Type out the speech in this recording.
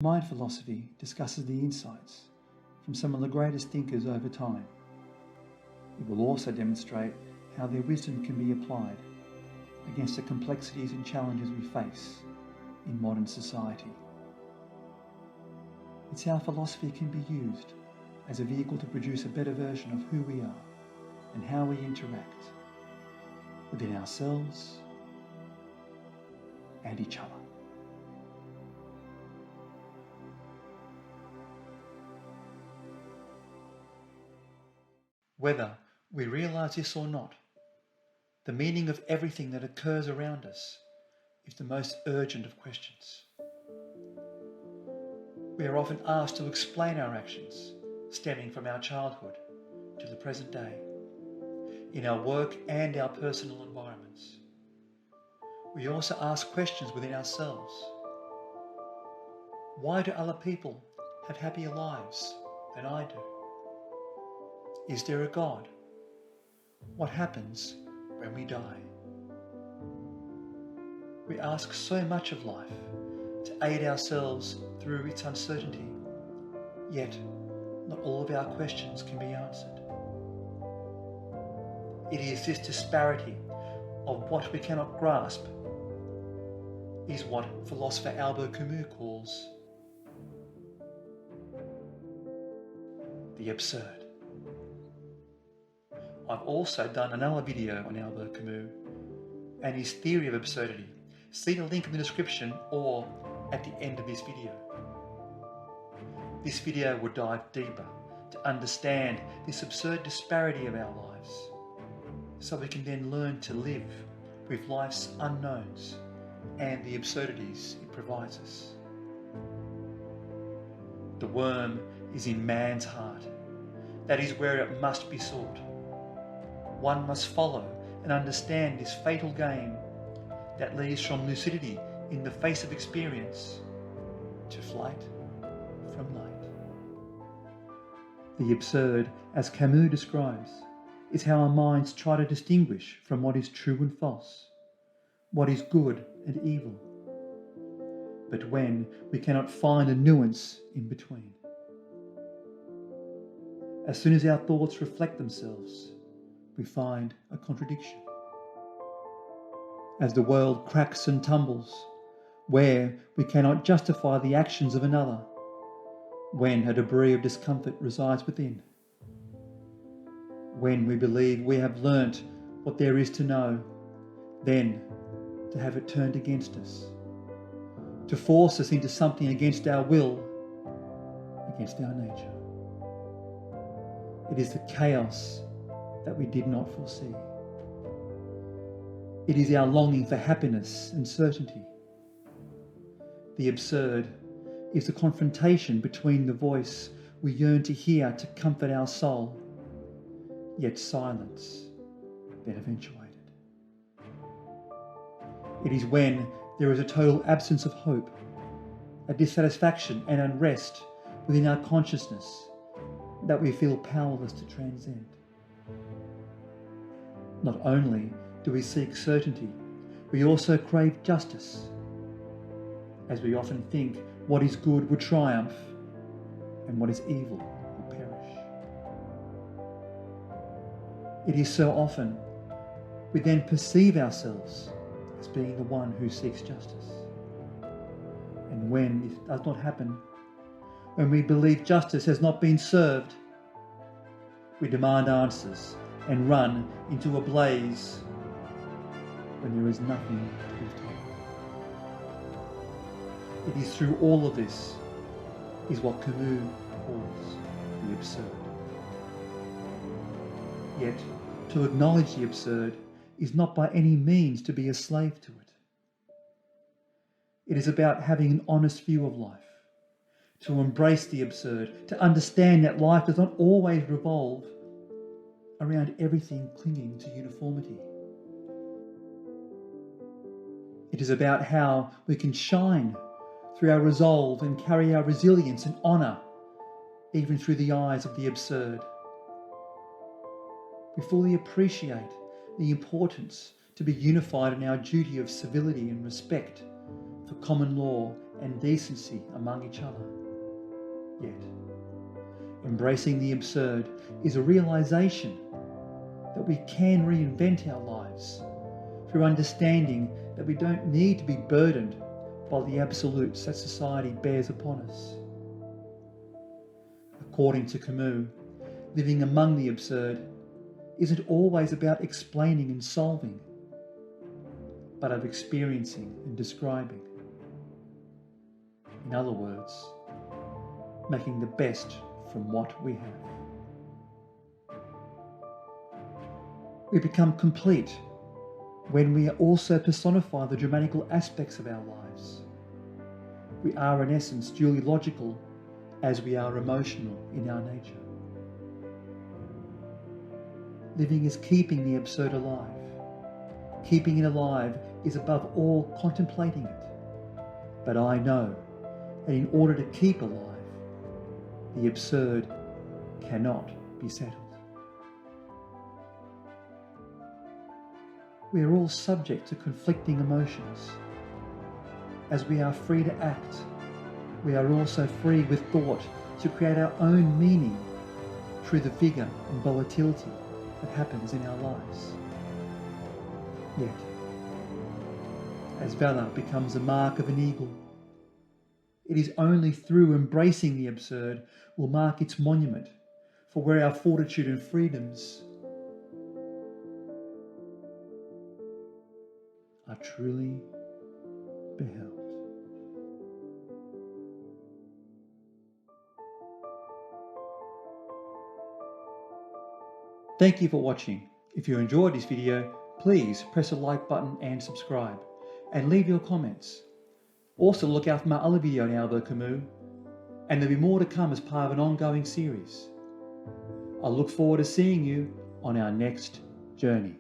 Mind philosophy discusses the insights from some of the greatest thinkers over time. It will also demonstrate how their wisdom can be applied against the complexities and challenges we face in modern society. It's how philosophy can be used as a vehicle to produce a better version of who we are and how we interact within ourselves and each other. Whether we realize this or not, the meaning of everything that occurs around us is the most urgent of questions. We are often asked to explain our actions stemming from our childhood to the present day, in our work and our personal environments. We also ask questions within ourselves. Why do other people have happier lives than I do? Is there a God? What happens when we die? We ask so much of life to aid ourselves through its uncertainty, yet not all of our questions can be answered. It is this disparity of what we cannot grasp is what philosopher Albert Camus calls the absurd. I've also done another video on Albert Camus and his theory of absurdity. See the link in the description or at the end of this video. This video will dive deeper to understand this absurd disparity of our lives, so we can then learn to live with life's unknowns and the absurdities it provides us. The worm is in man's heart. That is where it must be sought. One must follow and understand this fatal game that leads from lucidity in the face of experience to flight from light. The absurd, as Camus describes, is how our minds try to distinguish from what is true and false, what is good and evil, but when we cannot find a nuance in between. As soon as our thoughts reflect themselves, we find a contradiction. As the world cracks and tumbles, where we cannot justify the actions of another, when a debris of discomfort resides within, when we believe we have learnt what there is to know, then to have it turned against us, to force us into something against our will, against our nature. It is the chaos that we did not foresee. It is our longing for happiness and certainty. The absurd is the confrontation between the voice we yearn to hear to comfort our soul, yet silence then eventuated. It is when there is a total absence of hope, a dissatisfaction and unrest within our consciousness that we feel powerless to transcend. Not only do we seek certainty, we also crave justice, as we often think what is good will triumph and what is evil will perish. It is so often we then perceive ourselves as being the one who seeks justice. And when this does not happen, when we believe justice has not been served, we demand answers and run into a blaze when there is nothing to be told. It is through all of this is what Camus calls the absurd. Yet, to acknowledge the absurd is not by any means to be a slave to it. It is about having an honest view of life, to embrace the absurd, to understand that life does not always revolve around everything clinging to uniformity. It is about how we can shine through our resolve and carry our resilience and honour even through the eyes of the absurd. We fully appreciate the importance to be unified in our duty of civility and respect for common law and decency among each other. Yet, embracing the absurd is a realization that we can reinvent our lives through understanding that we don't need to be burdened by the absolutes that society bears upon us. According to Camus, living among the absurd isn't always about explaining and solving, but of experiencing and describing. In other words, making the best from what we have. We become complete when we also personify the dramatical aspects of our lives. We are in essence duly logical as we are emotional in our nature. Living is keeping the absurd alive. Keeping it alive is above all contemplating it. But I know that in order to keep alive, the absurd cannot be settled. We are all subject to conflicting emotions. As we are free to act, we are also free with thought to create our own meaning through the vigour and volatility that happens in our lives. Yet, as valour becomes a mark of an eagle, it is only through embracing the absurd will mark its monument for where our fortitude and freedoms are truly beheld. Thank you for watching. If you enjoyed this video, please press the like button and subscribe, and leave your comments. Also look out for my other video on Albert Camus, and there'll be more to come as part of an ongoing series. I look forward to seeing you on our next journey.